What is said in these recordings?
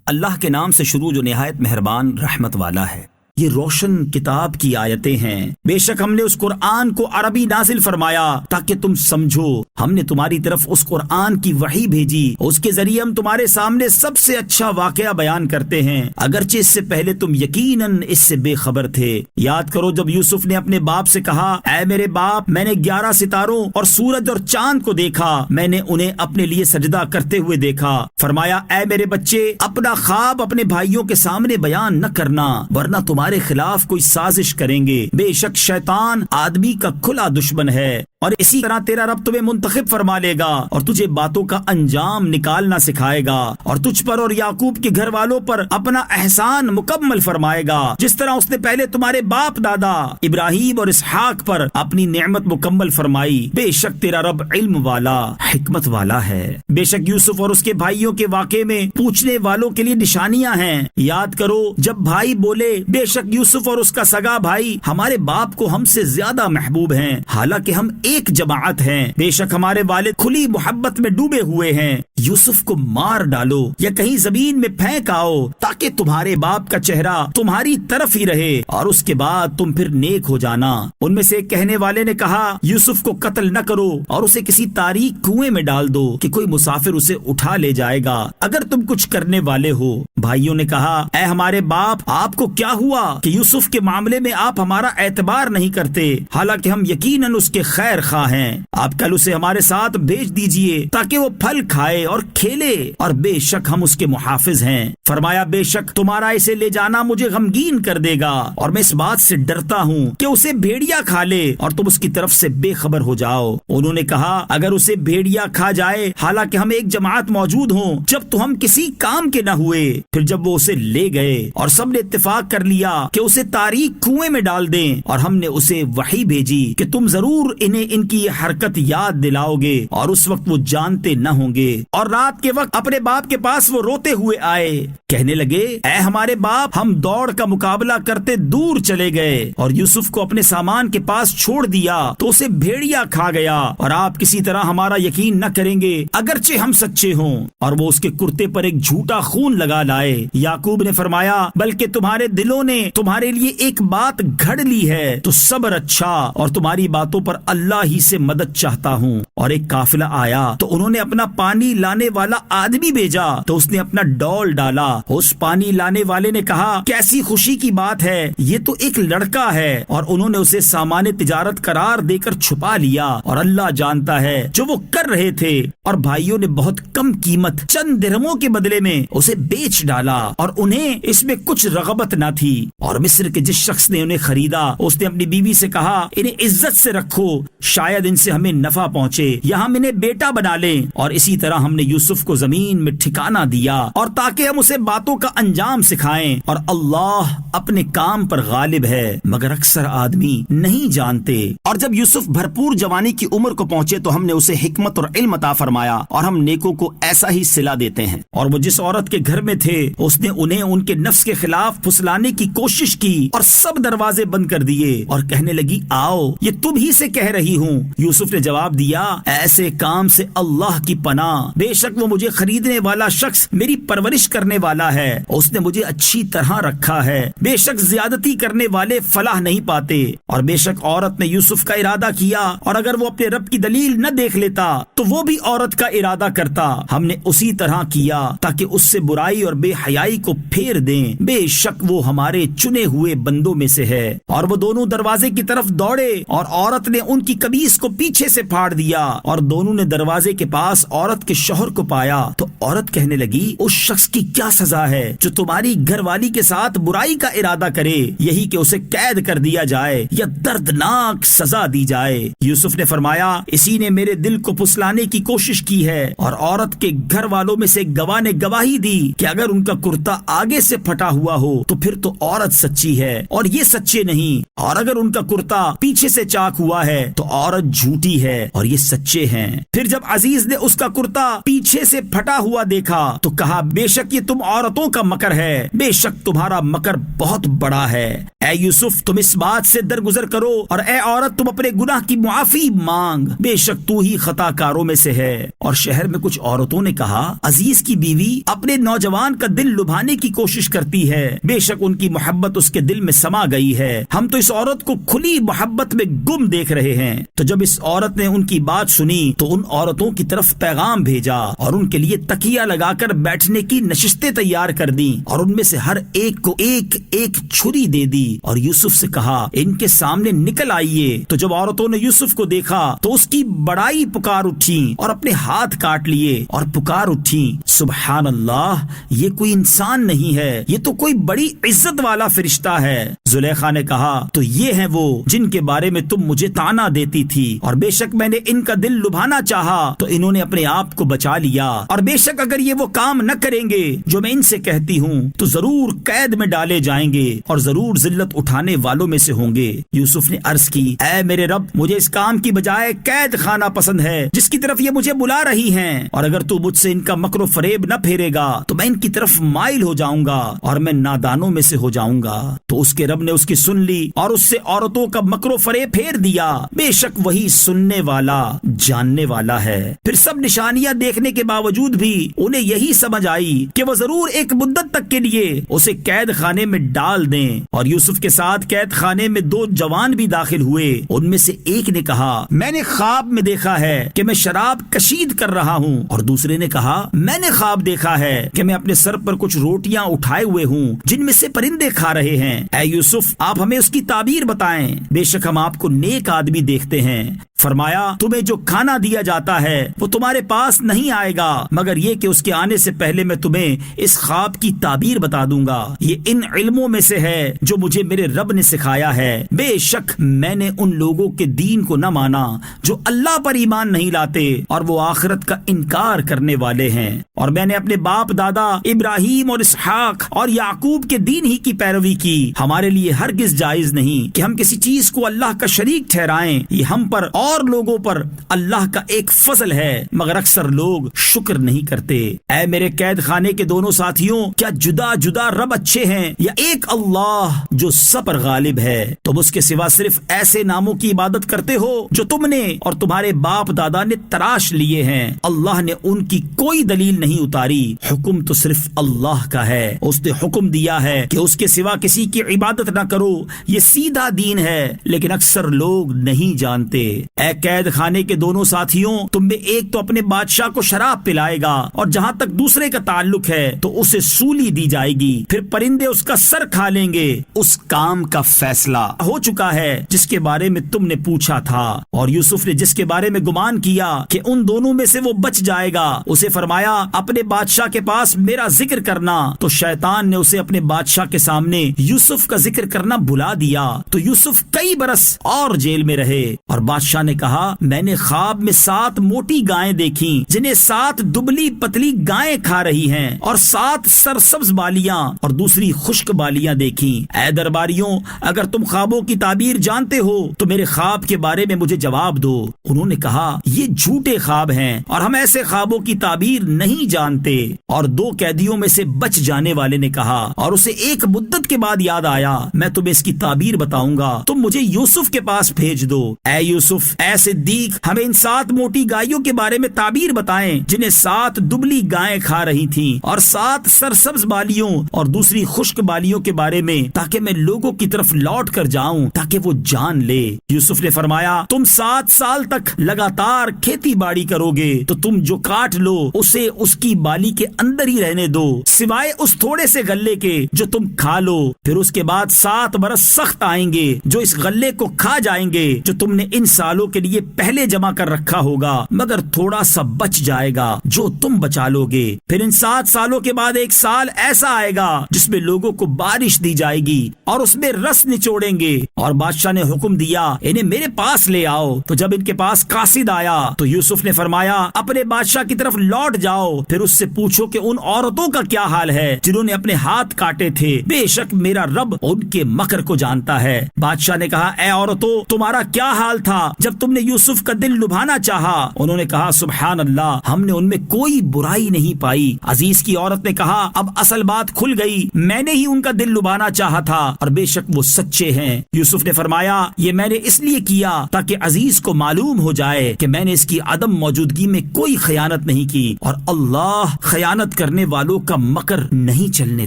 اللہ کے نام سے شروع جو نہایت مہربان رحمت والا ہے۔ یہ روشن کتاب کی آیتیں ہیں۔ بے شک ہم نے اس قرآن کو عربی نازل فرمایا تاکہ تم سمجھو۔ ہم نے تمہاری طرف اس قرآن کی وحی بھیجی، اس کے ذریعے ہم تمہارے سامنے سب سے اچھا واقعہ بیان کرتے ہیں، اگرچہ اس سے پہلے تم یقیناً اس سے بے خبر تھے۔ یاد کرو جب یوسف نے اپنے باپ سے کہا، اے میرے باپ، میں نے 11 ستاروں اور سورج اور چاند کو دیکھا، میں نے انہیں اپنے لیے سجدہ کرتے ہوئے دیکھا۔ فرمایا، اے میرے بچے، اپنا خواب اپنے بھائیوں کے سامنے بیان نہ کرنا، ورنہ تمہارے خلاف کوئی سازش کریں گے۔ بے شک شیطان آدمی کا کھلا دشمن ہے، اور اسی طرح تیرا رب تمہیں منتخب فرما لے گا اور تجھے باتوں کا انجام نکالنا سکھائے گا، اور تجھ پر اور یعقوب کے گھر والوں پر اپنا احسان مکمل فرمائے گا، جس طرح اس نے پہلے تمہارے باپ دادا ابراہیم اور اسحاق پر اپنی نعمت مکمل فرمائی۔ بے شک تیرا رب علم والا، حکمت والا ہے۔ بے شک یوسف اور اس کے بھائیوں کے واقعے میں پوچھنے والوں کے لیے نشانیاں ہیں۔ یاد کرو جب بھائی بولے، بے شک یوسف اور اس کا سگا بھائی ہمارے باپ کو ہم سے زیادہ محبوب ہیں، حالانکہ ہم ایک جماعت ہیں۔ بے شک ہمارے والد کھلی محبت میں ڈوبے ہوئے ہیں۔ یوسف کو مار ڈالو یا کہیں زمین میں پھینک آؤ تاکہ تمہارے باپ کا چہرہ تمہاری طرف ہی رہے، اور اس کے بعد تم پھر نیک ہو جانا۔ ان میں سے ایک کہنے والے نے کہا، یوسف کو قتل نہ کرو اور اسے کسی تاریک کنویں میں ڈال دو کہ کوئی مسافر اسے اٹھا لے جائے گا اگر تم کچھ کرنے والے ہو۔ بھائیوں نے کہا، اے ہمارے باپ، آپ کو کیا ہوا کہ یوسف کے معاملے میں آپ ہمارا اعتبار نہیں کرتے، حالانکہ ہم یقیناً اس کے خیر خواہ ہیں۔ آپ کل اسے ہمارے ساتھ بھیج دیجئے تاکہ وہ پھل کھائے اور کھیلے، اور بے شک ہم اس کے محافظ ہیں۔ فرمایا، بے شک تمہارا اسے لے جانا مجھے غمگین کر دے گا، اور میں اس بات سے ڈرتا ہوں کہ اسے بھیڑیا کھا لے اور تم اس کی طرف سے بے خبر ہو جاؤ۔ انہوں نے کہا، اگر اسے بھیڑیا کھا جائے حالانکہ ہم ایک جماعت موجود ہوں، جب تو ہم کسی کام کے نہ ہوئے۔ پھر جب وہ اسے لے گئے اور سب نے اتفاق کر لیا کہ اسے تاریک کنویں میں ڈال دیں، اور ہم نے اسے وحی بھیجی کہ تم ضرور انہیں ان کی یہ حرکت یاد دلاؤ گے، اور اس وقت وہ جانتے نہ ہوں گے۔ اور رات کے وقت اپنے باپ کے پاس وہ روتے ہوئے آئے، کہنے لگے، اے ہمارے باپ، ہم دوڑ کا مقابلہ کرتے دور چلے گئے اور یوسف کو اپنے سامان کے پاس چھوڑ دیا تو اسے بھیڑیا کھا گیا، اور آپ کسی طرح ہمارا یقین نہ کریں گے اگرچہ ہم سچے ہوں۔ اور وہ اس کے کرتے پر ایک جھوٹا خون لگا لائے۔ یعقوب نے فرمایا، بلکہ تمہارے دلوں نے تمہارے لیے ایک بات گھڑ لی ہے، تو صبر اچھا، اور تمہاری باتوں پر اللہ ہی سے مدد چاہتا ہوں۔ اور ایک قافلہ آیا تو انہوں نے اپنا پانی لانے والا آدمی بھیجا تو اس نے اپنا ڈول ڈالا۔ اس پانی لانے والے نے کہا، کیسی خوشی کی بات ہے، یہ تو ایک لڑکا ہے، اور انہوں نے اسے سامان تجارت قرار دے کر چھپا لیا، اور اللہ جانتا ہے جو وہ کر رہے تھے۔ اور بھائیوں نے بہت کم قیمت چند درہموں کے بدلے میں اسے بیچ ڈالا، اور انہیں اس میں کچھ رغبت نہ تھی۔ اور مصر کے جس شخص نے انہیں خریدا اس نے اپنی بیوی سے کہا، انہیں عزت سے رکھو، شاید ان سے ہمیں نفع پہنچے یا ہم انہیں بیٹا بنا لیں۔ اور اسی طرح ہم نے یوسف کو زمین میں ٹھکانہ دیا، اور تاکہ ہم اسے باتوں کا انجام سکھائیں، اور اللہ اپنے کام پر غالب ہے، مگر اکثر آدمی نہیں جانتے۔ اور جب یوسف بھرپور جوانی کی عمر کو پہنچے تو ہم نے اسے حکمت اور علم عطا فرمایا، اور ہم نیکوں کو ایسا ہی صلہ دیتے ہیں۔ اور وہ جس عورت کے گھر میں تھے اس نے انہیں ان کے نفس کے خلاف پھسلانے کی کوشش کی، اور سب دروازے بند کر دیے، اور کہنے لگی، آؤ یہ تم ہی سے کہہ رہی ہوں۔ یوسف نے جواب دیا، ایسے کام سے اللہ کی پناہ، بے شک وہ مجھے خریدنے والا شخص میری پرورش کرنے والا ہے، اس نے مجھے اچھی طرح رکھا ہے، بے شک زیادتی کرنے والے فلاح نہیں پاتے۔ اور بے شک عورت نے یوسف کا ارادہ کیا، اور اگر وہ اپنے رب کی دلیل نہ دیکھ لیتا تو وہ بھی عورت کا ارادہ کرتا، ہم نے اسی طرح کیا تاکہ اس سے برائی اور بے حیائی کو پھیر دیں، بے شک وہ ہمارے چنے ہوئے بندوں میں سے ہے۔ اور وہ دونوں دروازے کی طرف دوڑے، اور عورت نے ان کی قمیص کو پیچھے سے پھاڑ دیا، اور دونوں نے دروازے کے پاس عورت کے شوہر کو پایا تو عورت کہنے لگی، اس شخص کی کیا سزا ہے جو تمہاری گھر والی کے ساتھ برائی کا ارادہ کرے، یہی کہ اسے قید کر دیا جائے یا دردناک سزا دی جائے۔ یوسف نے فرمایا، اسی نے میرے دل کو پھسلانے کی کوشش کی ہے۔ اور عورت کے گھر والوں میں سے گواہ نے گواہی دی کہ اگر ان کا کرتا آگے سے پھٹا ہوا ہو تو پھر تو عورت سچی ہے اور یہ سچے نہیں، اور اگر ان کا کرتا پیچھے سے چاک ہوا ہے تو عورت جھوٹی ہے اور یہ سچے ہیں۔ پھر جب عزیز نے اس کا کرتا پیچھے سے پھٹا ہوا دیکھا تو کہا بے شک یہ تم عورتوں کا مکر ہے، بے شک تمہارا مکر بہت بڑا ہے۔ اے یوسف تم اس بات سے درگزر کرو، اور اے عورت تم اپنے گناہ کی معافی مانگ، بے شک تو ہی خطا کاروں میں سے ہے۔ اور شہر میں کچھ عورتوں نے کہا عزیز کی بیوی اپنے نوجوان کا دل لبھانے کی کوشش کرتی ہے، بے شک ان کی محبت اس کے دل میں سما گئی ہے، ہم تو اس عورت کو کھلی محبت میں گم دیکھ رہے ہیں۔ تو جب اس عورت نے ان کی بات سنی تو ان عورتوں کی طرف پیغام بھیجا اور ان کے لیے تکیہ لگا کر بیٹھنے کی نشستیں تیار کر دیں، اور ان میں سے ہر ایک کو ایک ایک چھری دے دی، اور یوسف سے کہا ان کے سامنے نکل آئیے۔ تو جب عورتوں نے یوسف کو دیکھا تو اس کی بڑائی پکار اٹھی اور اپنے ہاتھ کاٹ لیے اور پکار اٹھی سبحان اللہ، یہ کوئی انسان نہیں ہے، یہ تو کوئی بڑی عزت والا فرشتہ ہے۔ زلیخا نے کہا تو یہ ہیں وہ جن کے بارے میں تم مجھے طعنہ دیتی تھی، اور بے شک میں نے ان کا دل لبھانا چاہا تو انہوں نے اپنے آپ کو بچا لیا، اور بے شک اگر یہ وہ کام نہ کریں گے جو میں ان سے کہتی ہوں تو ضرور قید میں ڈالے جائیں گے اور ضرور ذلت اٹھانے والوں میں سے ہوں گے۔ یوسف نے عرض کی اے میرے رب، مجھے اس کام کی بجائے قید خانہ پسند ہے جس کی طرف یہ مجھے بلا رہی ہیں، اور اگر تو مجھ سے ان کا مکر و فریب نہ پھیرے گا تو میں ان کی طرف مائل ہو جاؤں گا اور میں نادانوں میں سے ہو جاؤں گا۔ تو اس کے رب نے اس کی سن لی اور اس سے عورتوں کا مکر و فریب پھیر دیا، بے شک وہی سننے والا جاننے والا ہے۔ پھر سب نشانیاں دیکھنے کے باوجود بھی انہیں یہی سمجھ آئی کہ وہ ضرور ایک مدت تک کے لیے اسے قید خانے میں ڈال دیں، اور یوسف کے ساتھ قید خانے میں دو جوان بھی داخل ہوئے۔ ان میں سے ایک نے کہا میں نے خواب میں دیکھا ہے کہ میں شراب کشید کر رہا ہوں، اور دوسرے نے کہا میں نے خواب دیکھا ہے کہ میں اپنے سر پر کچھ روٹیاں اٹھائے ہوئے ہوں جن میں سے پرندے کھا رہے ہیں۔ اے یوسف آپ ہمیں اس کی تعبیر بتائیں، بے شک ہم آپ کو نیک آدمی دیکھتے ہیں۔ فرمایا تمہیں جو کھانا دیا جاتا ہے وہ تمہارے پاس نہیں آئے گا مگر یہ کہ اس کے آنے سے پہلے میں تمہیں اس خواب کی تعبیر بتا دوں گا، یہ ان علموں میں سے ہے جو مجھے میرے رب نے سکھایا ہے۔ بے شک میں نے ان لوگوں کے دین کو نہ مانا جو اللہ پر ایمان نہیں لاتے اور وہ آخرت کا انکار کرنے والے ہیں، اور میں نے اپنے باپ دادا ابراہیم اور اسحاق اور یعقوب کے دین ہی کی پیروی کی۔ ہمارے لیے ہرگز جائز نہیں کہ ہم کسی چیز کو اللہ کا شریک ٹھہرائیں، یہ ہم پر اور لوگوں پر اللہ کا ایک فضل ہے مگر اکثر لوگ شکر نہیں کرتے۔ اے میرے قید خانے کے دونوں ساتھیوں، کیا جدا جدا رب اچھے ہیں یا ایک اللہ جو سب پر غالب ہے؟ تم اس کے سوا صرف ایسے ناموں کی عبادت کرتے ہو جو تم نے اور تمہارے باپ دادا نے تراش لیے ہیں، اللہ نے ان کی کوئی دلیل نہیں اتاری، حکم تو صرف اللہ کا ہے۔ اس نے حکم دیا ہے کہ اس کے سوا کسی کی عبادت نہ کرو، یہ سیدھا دین ہے، لیکن اکثر لوگ نہیں جانتے۔ اے قید خانے کے دونوں ساتھیوں، تم میں ایک تو اپنے بادشاہ کو شراب پلائے گا، اور جہاں تک دوسرے کا تعلق ہے تو اسے سولی دی جائے گی، پھر پرندے اس کا سر کھا لیں گے۔ اس کام کا فیصلہ ہو چکا ہے جس کے بارے میں تم نے پوچھا تھا، اور یوسف نے جس کے بارے میں گمان کیا کہ ان دونوں میں سے وہ بچ جائے گا، اسے فرمایا اپنے بادشاہ کے پاس میرا ذکر کرنا۔ تو شیطان نے اسے اپنے بادشاہ کے سامنے یوسف کا ذکر کرنا بھلا دیا، تو یوسف کئی برس اور جیل میں رہے۔ اور بادشاہ نے کہا میں نے خواب میں 7 موٹی گائیں دیکھی جنہیں 7 دبلی پتلی گائیں کھا رہی ہیں، اور 7 سرسبز بالیاں اور دوسری خشک بالیاں دیکھی۔ اے درباریوں، اگر تم خوابوں کی تعبیر جانتے ہو تو میرے خواب کے بارے میں مجھے جواب دو۔ انہوں نے کہا یہ جھوٹے خواب ہیں اور ہم ایسے خوابوں کی تعبیر نہیں جانتے۔ اور 2 قیدیوں میں سے بچ جانے والے نے کہا، اور اسے ایک مدت کے بعد یاد آیا میں تمہیں اس کی تعبیر بتاؤں گا، تم مجھے یوسف کے پاس بھیج دو۔ اے یوسف، اے صدیق، ہمیں ان 7 موٹی گائیوں کے بارے میں تعبیر بتائیں جنہیں 7 دبلی گائیں کھا رہی تھیں، اور 7 سرسبز بالیوں اور دوسری خشک بالیوں کے بارے میں، تاکہ میں لوگوں کی طرف لوٹ کر جاؤں تاکہ وہ جان لے۔ یوسف نے فرمایا تم 7 سال تک لگاتار کھیتی باڑی کرو گے، تو تم جو کاٹ لو اسے اس کی بالی کے اندر ہی رہنے دو، سوائے اس تھوڑے سے غلے کے جو تم کھا لو۔ پھر اس کے بعد 7 برس سخت آئیں گے جو اس غلے کو کھا جائیں گے جو تم نے ان سالوں کے لیے پہلے جمع کر رکھا ہوگا، مگر تھوڑا سا بچ جائے گا جو تم بچا لو گے۔ پھر ان 7 سالوں کے بعد ایک سال ایسا آئے گا جس میں لوگوں کو بارش دی جائے گی اور اس میں رس نچوڑیں گے۔ اور بادشاہ نے حکم دیا انہیں میرے پاس لے آؤ۔ تو جب ان کے پاس قاصد آیا تو یوسف نے فرمایا اپنے بادشاہ کی طرف لوٹ جاؤ، پھر اس سے پوچھو کہ ان عورتوں کا کیا حال ہے جنہوں نے اپنے ہاتھ کاٹے تھے، بے شک میرا رب ان کے مکر کو جانتا ہے۔ بادشاہ نے کہا اے عورتوں، تمہارا کیا حال تھا جب تم نے یوسف کا دل لبھانا چاہا۔ انہوں نے کہا سبحان اللہ، ہم نے ان میں کوئی برائی نہیں پائی۔ عزیز کی عورت نے کہا اب اصل بات کھل گئی، میں نے ہی ان کا دل لبھانا چاہا تھا اور بے شک وہ سچے ہیں۔ یوسف نے فرمایا یہ میں نے اس لیے کیا تاکہ عزیز کو معلوم ہو جائے کہ میں نے اس کی عدم موجودگی میں کوئی خیانت نہیں کی، اور اللہ خیانت کرنے والوں کا مکر نہیں چلنے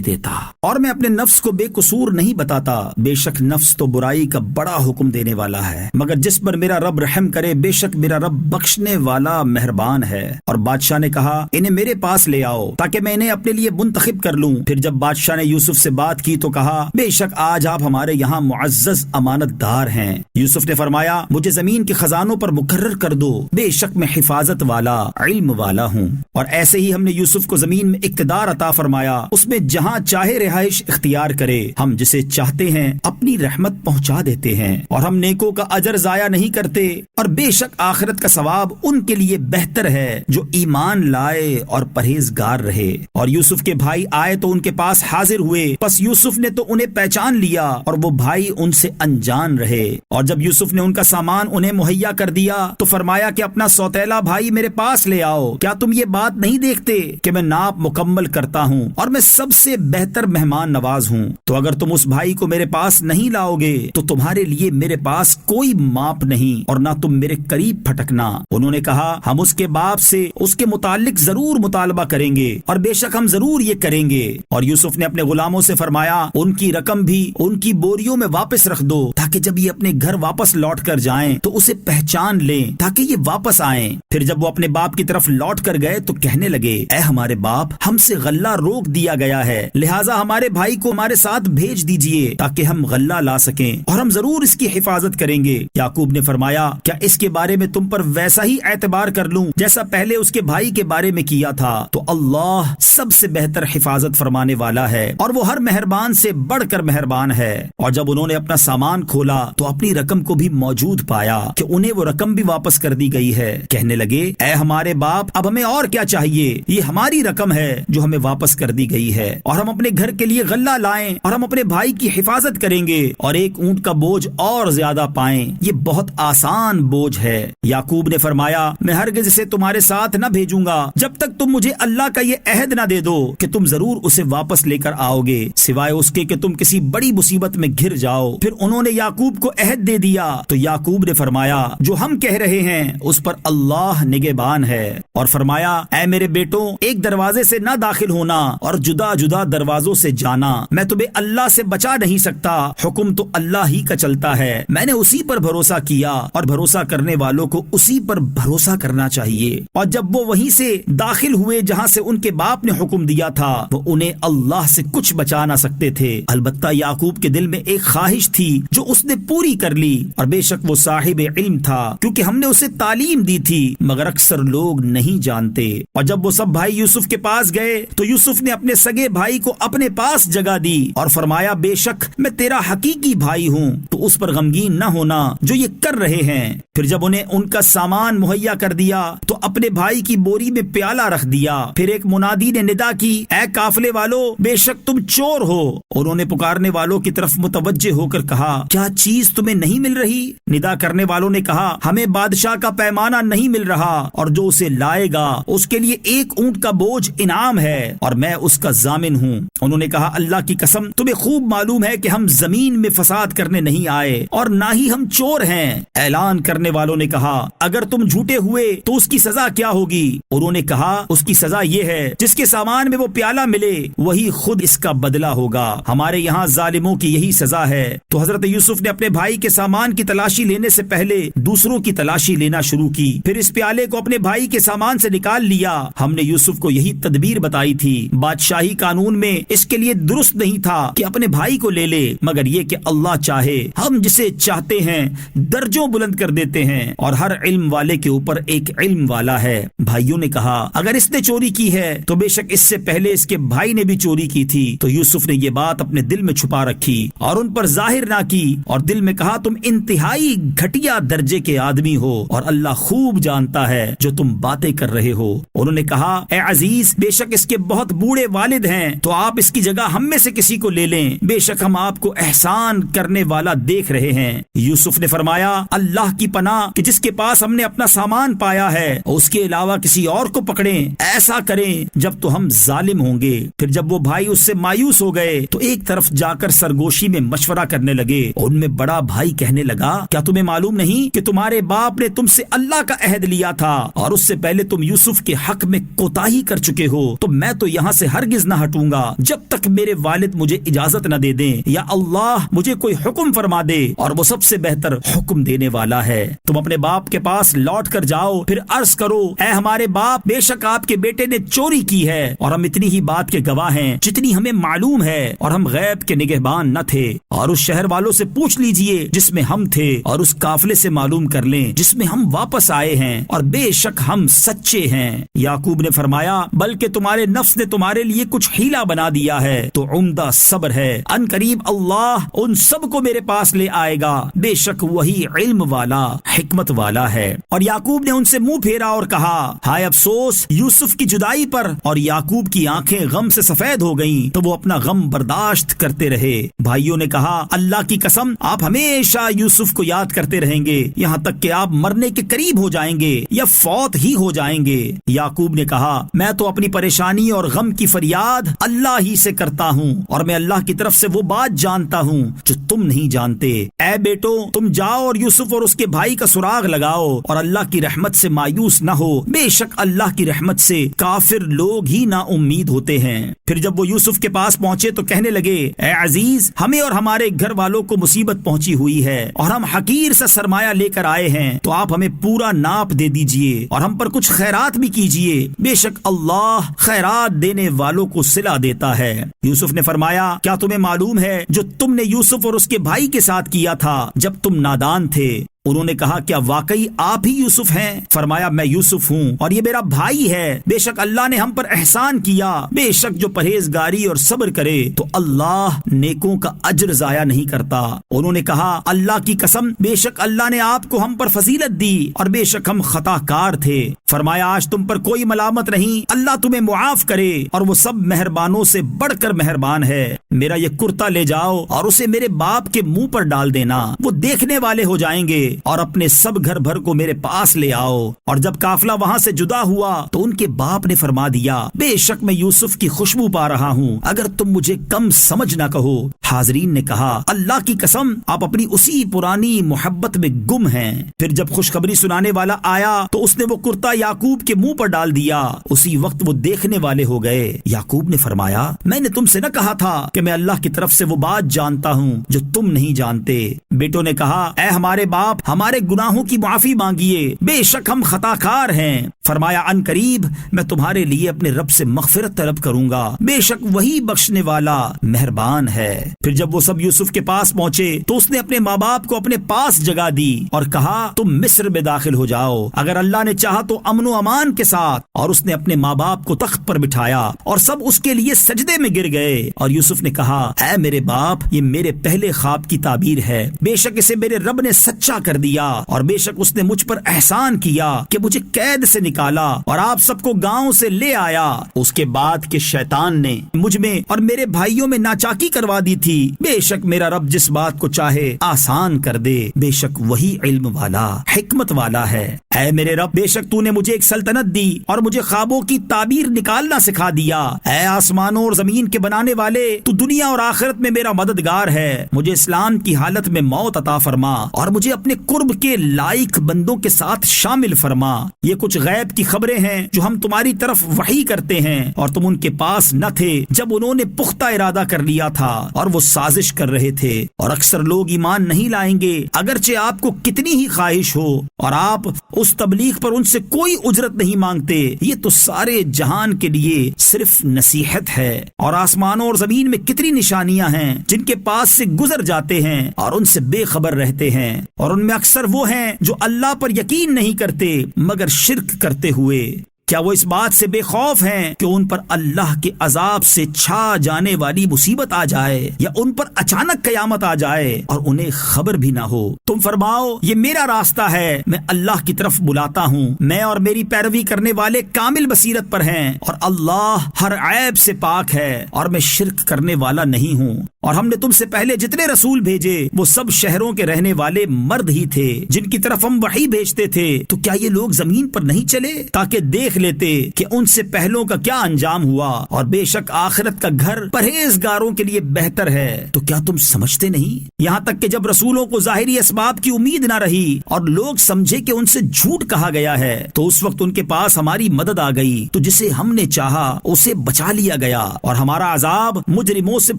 دیتا، اور میں اپنے نفس کو بے قصور نہیں بتاتا۔ بے شک نفس تو برائی کا بڑا حکم دینے والا ہے، مگر جس پر میرا رب رحم کرے بے شک میرا رب بخشنے والا مہربان ہے۔ اور بادشاہ نے کہا انہیں میرے پاس لے آؤ تاکہ میں انہیں اپنے لیے منتخب کر لوں۔ پھر جب بادشاہ نے یوسف سے بات کی تو کہا بے شک آج آپ ہمارے یہاں معزز امانت دار ہیں۔ یوسف نے فرمایا مجھے زمین کے خزانوں پر مقرر کر دو، بے شک میں حفاظت والا علم والا ہوں۔ اور ایسے ہی ہم نے یوسف کو زمین میں اقتدار عطا فرمایا، اس میں جہاں چاہے رہائش اختیار کرے، ہم جسے چاہتے ہیں اپنی رحمت پہنچا دیتے ہیں، اور ہم نیکوں کا اجر ضائع نہیں کرتے، اور بے شک آخرت کا ثواب ان کے لیے بہتر ہے جو ایمان لائے اور پرہیزگار رہے۔ اور یوسف کے بھائی آئے تو ان کے پاس حاضر ہوئے، پس یوسف نے تو انہیں پہچان لیا اور وہ بھائی ان سے انجان رہے۔ اور جب یوسف نے ان کا سامان انہیں مہیا کر دیا تو فرمایا کہ اپنا سوتیلا بھائی میرے پاس لے آؤ، کیا تم یہ بات نہیں دیکھتے کہ میں ناپ مکمل کرتا ہوں اور میں سب سے بہتر مہمان نواز ہوں؟ تو اگر تم اس بھائی کو میرے پاس نہیں لاؤ گے تو تمہارے لیے میرے پاس کوئی ماپ نہیں اور نہ تم میرے قریب پھٹکنا۔ انہوں نے کہا ہم اس کے باپ سے اس کے متعلق ضرور مطالبہ کریں گے، اور بے شک ہم ضرور یہ کریں گے۔ اور یوسف نے اپنے غلاموں سے فرمایا ان کی رقم بھی ان کی بوریوں میں واپس رکھ دو تاکہ جب یہ اپنے گھر واپس لوٹ کر جائیں تو اسے پہچان لیں تاکہ یہ واپس آئیں۔ پھر جب وہ اپنے باپ کی طرف لوٹ کر گئے تو کہنے لگے اے ہمارے باپ، ہم سے غلہ روک دیا گیا ہے، لہٰذا ہمارے بھائی کو ہمارے ساتھ بھیج دیجئے تاکہ ہم غلہ لا سکیں، اور ہم ضرور اس کی حفاظت کریں گے۔ یعقوب نے فرمایا کیا اس کے بارے میں تم پر ویسا ہی اعتبار کر لوں جیسا پہلے اس کے بھائی کے بارے میں کیا تھا؟ تو اللہ سب سے بہتر حفاظت فرمانے والا ہے، اور وہ ہر مہربان سے بڑھ کر مہربان ہے۔ اور جب انہوں نے اپنا سامان کھولا تو اپنی رقم کو بھی موجود پایا کہ انہیں وہ رقم بھی واپس کر دی گئی ہے۔ کہنے لگے اے ہمارے باپ، اب ہمیں اور کیا چاہیے، یہ ہماری رقم ہے جو ہمیں واپس کر دی گئی ہے، اور ہم اپنے گھر کے لیے غلہ لائیں اور ہم اپنے بھائی کی حفاظت کریں گے اور ایک اونٹ کا بوجھ اور زیادہ پائیں، یہ بہت آسان بوجھ ہے۔ یعقوب نے فرمایا میں ہرگز اسے تمہارے ساتھ نہ بھیجوں گا جب تک تم مجھے اللہ کا یہ عہد نہ دے دو کہ تم ضرور اسے واپس لے کر آؤ گے، سوائے اس کے کہ تم کسی بڑی مصیبت میں گھر جاؤ۔ پھر انہوں نے یعقوب کو عہد دے دیا تو یعقوب نے فرمایا جو ہم کہہ رہے ہیں اس پر اللہ نگہبان ہے، اور فرمایا اے میرے بیٹوں، ایک دروازے سے نہ داخل ہونا اور جدا جدا دروازوں سے جانا، میں تمہیں اللہ سے بچا نہیں سکتا، حکم تو اللہ ہی کا چلتا ہے، میں نے اسی پر بھروسہ کیا اور بھروسہ کرنے والوں کو اسی پر بھروسہ کرنا چاہیے۔ اور جب وہ وہیں سے داخل ہوئے جہاں سے ان کے باپ نے حکم دیا تھا، وہ انہیں اللہ سے کچھ بچا نہ سکتے تھے، البتہ یعقوب کے دل میں ایک خواہش تھی جو اس نے پوری کر لی، اور بے شک وہ صاحب علم تھا کیونکہ ہم نے اسے تعلیم دی تھی، مگر اکثر لوگ نہیں جانتے۔ اور جب وہ سب بھائی یوسف کے پاس گئے تو یوسف نے اپنے سگے بھائی کو اپنے پاس جگہ دی اور فرمایا بے شک میں تیرا حقیقی بھائی ہوں، تو اس پر غمگین نہ ہونا جو یہ کر رہے ہیں۔ پھر جب انہیں ان کا سامان مہیا کر دیا تو اپنے بھائی کی بوری میں پیالہ رکھ دیا۔ پھر ایک منادی نے ندا کی اے قافلے والو، بے شک تم چور ہو۔ انہوں نے پکارنے والوں کی طرف متوجہ ہو کر کہا کیا چیز تمہیں نہیں مل رہی؟ ندا کرنے والوں نے کہا ہمیں بادشاہ کا پیمانہ نہیں مل رہا، اور جو اسے لائے گا اس کے لیے ایک اونٹ کا بوجھ انعام ہے اور میں اس کا ضامن ہوں۔ انہوں نے کہا اللہ کی قسم تمہیں خوب معلوم ہے کہ ہم زمین میں فساد کرنے نہیں آئے اور نہ ہی ہم چور ہیں۔ اعلان کرنے والوں نے کہا اگر تم جھوٹے ہوئے تو اس کی سزا کیا ہوگی؟ انہوں نے کہا اس کی سزا یہ ہے جس کے سامان میں وہ پیالہ ملے وہی خود اس کا بدلہ ہوگا، ہمارے یہاں ظالموں کی یہی سزا ہے۔ تو حضرت یوسف نے اپنے بھائی کے سامان کی تلاشی لینے سے پہلے دوسروں کی تلاشی لینا شروع کی، پھر اس پیالے کو اپنے بھائی کے سامان سے نکال لیا۔ ہم نے یوسف کو یہی تدبیر بتائی تھی، بادشاہی قانون میں اس کے لیے درست نہیں تھا کہ اپنے بھائی کو لے لے، مگر یہ کہ اللہ چاہے ہم جسے چاہتے ہیں درجوں بلند کر دیتے ہیں، اور ہر علم والے کے اوپر ایک علم والا ہے۔ بھائیوں نے کہا اگر اس نے چوری کی ہے تو بے شک اس سے پہلے اس کے بھائی نے بھی چوری کی تھی۔ تو یوسف نے یہ بات اپنے دل میں چھپا رکھی اور ان پر ظاہر نہ کی، اور دل میں کہا تم انتہائی گھٹیا درجے کے آدمی ہو اور اللہ خوب جانتا ہے جو تم باتیں کر رہے ہو۔ انہوں نے کہا اے عزیز، بے شک اس کے بہت بوڑھے والد ہیں، تو آپ اس کی جگہ ہم میں سے کسی کو لے لیں، بے شک ہم آپ کو احسان کرنے والا دیکھ رہے ہیں۔ یوسف نے فرمایا اللہ اللہ کی پناہ کہ جس کے پاس ہم نے اپنا سامان پایا ہے اس کے علاوہ کسی اور کو پکڑیں، ایسا کریں جب تو ہم ظالم ہوں گے۔ پھر جب وہ بھائی اس سے مایوس ہو گئے تو ایک طرف جا کر سرگوشی میں مشورہ کرنے لگے۔ ان میں بڑا بھائی کہنے لگا، کیا تمہیں معلوم نہیں کہ تمہارے باپ نے تم سے اللہ کا عہد لیا تھا اور اس سے پہلے تم یوسف کے حق میں کوتاہی کر چکے ہو؟ تو میں تو یہاں سے ہرگز نہ ہٹوں گا جب تک میرے والد مجھے اجازت نہ دے دیں یا اللہ مجھے کوئی حکم فرما دے، اور وہ سب سے بہتر حکم دینے والا ہے۔ تم اپنے باپ کے پاس لوٹ کر جاؤ، پھر عرض کرو، اے ہمارے باپ، بے شک آپ کے بیٹے نے چوری کی ہے اور ہم اتنی ہی بات کے گواہ ہیں جتنی ہمیں معلوم ہے، اور ہم غیب کے نگہبان نہ تھے۔ اور اس شہر والوں سے پوچھ لیجئے جس میں ہم تھے، اور اس قافلے سے معلوم کر لیں جس میں ہم واپس آئے ہیں، اور بے شک ہم سچے ہیں۔ یعقوب نے فرمایا، بلکہ تمہارے نفس نے تمہارے لیے کچھ ہیلا بنا دیا ہے تو عمدہ صبر ہے، ان قریب اللہ ان سب کو میرے پاس لے آئے گا، بے شک وہی علم والا حکمت والا ہے۔ اور یعقوب نے ان سے منہ پھیرا اور کہا، ہائے افسوس یوسف کی جدائی پر، اور یعقوب کی آنکھیں غم سے سفید ہو گئیں تو وہ اپنا غم برداشت کرتے رہے۔ بھائیوں نے کہا، اللہ کی قسم آپ ہمیشہ یوسف کو یاد کرتے رہیں گے یہاں تک کہ آپ مرنے کے قریب ہو جائیں گے یا فوت ہی ہو جائیں گے۔ یعقوب نے کہا، میں تو اپنی پریشانی اور غم کی فریاد اللہ ہی سے کرتا ہوں، اور میں اللہ کی طرف سے وہ بات جانتا ہوں جو تم نہیں جانتے۔ اے بیٹو، تم جاؤ اور یوسف اور اس کے بھائی کا سراغ لگاؤ اور اللہ کی رحمت سے مایوس نہ ہو، بے شک اللہ کی رحمت سے کافر لوگ ہی نا امید ہوتے ہیں۔ پھر جب وہ یوسف کے پاس پہنچے تو کہنے لگے، اے عزیز، ہمیں اور ہمارے گھر والوں کو مصیبت پہنچی ہوئی ہے اور ہم حقیر سا سرمایہ لے کر آئے ہیں، تو آپ ہمیں پورا ناپ دے دیجئے اور ہم پر کچھ خیرات بھی کیجئے، بے شک اللہ خیرات دینے والوں کو صلہ دیتا ہے۔ یوسف نے فرمایا، کیا تمہیں معلوم ہے جو تم نے یوسف اور اس کے بھائی کے ساتھ کیا تھا جب تم نادان تھے؟ انہوں نے کہا، کیا واقعی آپ ہی یوسف ہیں؟ فرمایا، میں یوسف ہوں اور یہ میرا بھائی ہے، بے شک اللہ نے ہم پر احسان کیا، بے شک جو پرہیزگاری اور صبر کرے تو اللہ نیکوں کا اجر ضائع نہیں کرتا۔ انہوں نے کہا، اللہ کی قسم، بے شک اللہ نے آپ کو ہم پر فضیلت دی اور بے شک ہم خطا کار تھے۔ فرمایا، آج تم پر کوئی ملامت نہیں، اللہ تمہیں معاف کرے، اور وہ سب مہربانوں سے بڑھ کر مہربان ہے۔ میرا یہ کرتا لے جاؤ اور اسے میرے باپ کے منہ پر ڈال دینا، وہ دیکھنے والے ہو جائیں گے، اور اپنے سب گھر بھر کو میرے پاس لے آؤ۔ اور جب قافلہ وہاں سے جدا ہوا تو ان کے باپ نے فرما دیا، بے شک میں یوسف کی خوشبو پا رہا ہوں، اگر تم مجھے کم سمجھ نہ کہو۔ حاضرین نے کہا، اللہ کی قسم آپ اپنی اسی پرانی محبت میں گم ہیں۔ پھر جب خوشخبری سنانے والا آیا تو اس نے وہ کرتا یعقوب کے منہ پر ڈال دیا، اسی وقت وہ دیکھنے والے ہو گئے۔ یعقوب نے فرمایا، میں نے تم سے نہ کہا تھا کہ میں اللہ کی طرف سے وہ بات جانتا ہوں جو تم نہیں جانتے؟ بیٹوں نے کہا، اے ہمارے باپ، ہمارے گناہوں کی معافی مانگیے، بے شک ہم خطا کار ہیں۔ فرمایا، ان قریب میں تمہارے لیے اپنے رب سے مغفرت طلب کروں گا، بے شک وہی بخشنے والا مہربان ہے۔ پھر جب وہ سب یوسف کے پاس پہنچے تو اس نے اپنے ماں باپ کو اپنے پاس جگہ دی اور کہا، تم مصر میں داخل ہو جاؤ، اگر اللہ نے چاہا تو امن و امان کے ساتھ۔ اور اس نے اپنے ماں باپ کو تخت پر بٹھایا اور سب اس کے لیے سجدے میں گر گئے۔ اور یوسف نے کہا، اے میرے باپ، یہ میرے پہلے خواب کی تعبیر ہے، بے شک اسے میرے رب نے سچا کر دیا، اور بے شک اس نے مجھ پر احسان کیا کہ مجھے قید سے نکالا اور آپ سب کو گاؤں سے لے آیا۔ اس کے بعد کہ شیطان نے مجھ میں اور میرے بھائیوں میں ناچاکی کروا دی تھی، بے شک میرا رب جس بات کو چاہے آسان کر دے، بے شک وہی علم والا حکمت والا ہے۔ اے میرے رب، بے شک تو نے مجھے ایک سلطنت دی اور مجھے خوابوں کی تعبیر نکالنا سکھا دیا۔ اے آسمانوں اور زمین کے بنانے والے، تو دنیا اور آخرت میں میرا مددگار ہے، مجھے اسلام کی حالت میں موت عطا فرما اور مجھے اپنے قرب کے لائق بندوں کے ساتھ شامل فرما۔ یہ کچھ غیب کی خبریں ہیں جو ہم تمہاری طرف وحی کرتے ہیں، اور تم ان کے پاس نہ تھے جب انہوں نے پختہ ارادہ کر لیا تھا اور وہ سازش کر رہے تھے۔ اور اکثر لوگ ایمان نہیں لائیں گے اگرچہ آپ کو کتنی ہی خواہش ہو، اور آپ اس تبلیغ پر ان سے کوئی اجرت نہیں مانگتے۔ یہ تو سارے جہان کے لیے صرف نصیحت ہے۔ اور آسمانوں اور زمین میں کتنی نشانیاں ہیں جن کے پاس سے گزر جاتے ہیں اور ان سے بے خبر رہتے ہیں، اور ان میں اکثر وہ ہیں جو اللہ پر یقین نہیں کرتے مگر شرک کرتے ہوئے۔ کیا وہ اس بات سے بے خوف ہیں کہ ان پر اللہ کے عذاب سے چھا جانے والی مصیبت آ جائے یا ان پر اچانک قیامت آ جائے اور انہیں خبر بھی نہ ہو؟ تم فرماؤ، یہ میرا راستہ ہے، میں اللہ کی طرف بلاتا ہوں، میں اور میری پیروی کرنے والے کامل بصیرت پر ہیں، اور اللہ ہر عیب سے پاک ہے اور میں شرک کرنے والا نہیں ہوں۔ اور ہم نے تم سے پہلے جتنے رسول بھیجے وہ سب شہروں کے رہنے والے مرد ہی تھے جن کی طرف ہم وحی بھیجتے تھے، تو کیا یہ لوگ زمین پر نہیں چلے تاکہ دیکھ لیتے کہ ان سے پہلوں کا کیا انجام ہوا، اور بے شک آخرت کا گھر پرہیزگاروں کے لیے بہتر ہے، تو کیا تم سمجھتے نہیں؟ یہاں تک کہ جب رسولوں کو ظاہری اسباب کی امید نہ رہی اور لوگ سمجھے کہ ان سے جھوٹ کہا گیا ہے، تو اس وقت ان کے پاس ہماری مدد آ گئی، تو جسے ہم نے چاہا اسے بچا لیا گیا، اور ہمارا عذاب مجرموں سے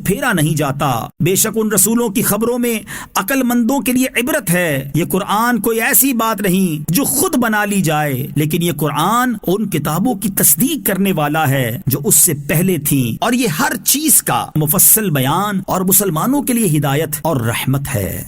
پھیرا نہیں جاتا۔ بے شک ان رسولوں کی خبروں میں عقل مندوں کے لیے عبرت ہے۔ یہ قرآن کوئی ایسی بات نہیں جو خود بنا لی جائے، لیکن یہ قرآن ان کتابوں کی تصدیق کرنے والا ہے جو اس سے پہلے تھیں، اور یہ ہر چیز کا مفصل بیان اور مسلمانوں کے لیے ہدایت اور رحمت ہے۔